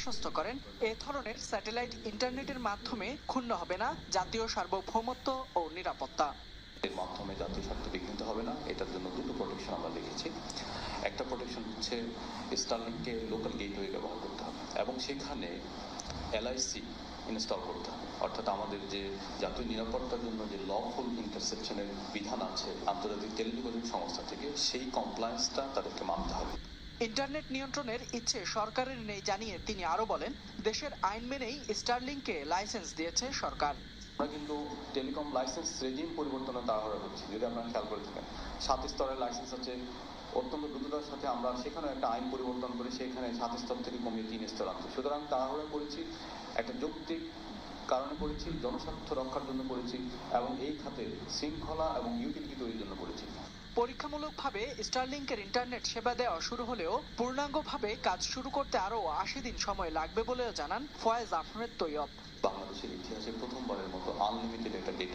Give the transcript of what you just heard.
আশ্বস্ত করেন এ ধরনের স্যাটেলাইট ইন্টারনেটের মাধ্যমে ক্ষুণ্ণ হবে না জাতীয় সার্বভৌমত্ব ও নিরাপত্তা। এর মাধ্যমে জাতীয় স্বার্থ বিঘ্নিত হবে না, এটার জন্য দুটো প্রোটেকশন আমরা লিখেছি। একটা প্রোটেকশন হচ্ছে স্টারলিংককে লোকাল গেটওয়ে ব্যবহার করতে হবে এবং সেখানে এলআইসি ইনস্টল করতে হবে, অর্থাৎ আমাদের যে জাতীয় নিরাপত্তার জন্য যে লফুল ইন্টারসেপশনের বিধান আছে আন্তর্জাতিক টেলিযোগাযোগ সংস্থা থেকে, সেই কমপ্লায়েন্সটা তাদেরকে মানতে হবে। ইন্টারনেট নিয়ন্ত্রণের ইচ্ছে সরকারের নেই জানিয়ে তিনি আরো বলেন, দেশের আইন মেনেই স্টারলিংককে লাইসেন্স দিয়েছে সরকার। আমরা কিন্তু টেলিকম লাইসেন্স রেজিম পরিবর্তনের তাড়াহুড়া করছি। যদি আপনারা খেয়াল করে থাকেন, 7 স্তরের লাইসেন্স আছে, অত্যন্ত দ্রুততার সাথে আমরা সেখানে একটা আইন পরিবর্তন করে সেখানে 7 স্তর থেকে কমিয়ে 3 স্তর আনছি। সুতরাং তাড়াহুড়া করেছি, একটা যৌক্তিক কারণে করেছি, জনস্বার্থ রক্ষার জন্য করেছি এবং এই খাতে শৃঙ্খলা এবং ইউটিলিটি তৈরির জন্য করেছি। পরীক্ষামূলকভাবে স্টারলিংকের ইন্টারনেট সেবা দেওয়া শুরু হলেও পূর্ণাঙ্গভাবে কাজ শুরু করতে আরও 80 দিন সময় লাগবে বলেও জানান ফয়েজ আহমেদ তৈয়ব। বাংলাদেশের ইতিহাসে প্রথমবারের মতো আনলিমিটেড একটা ডেটা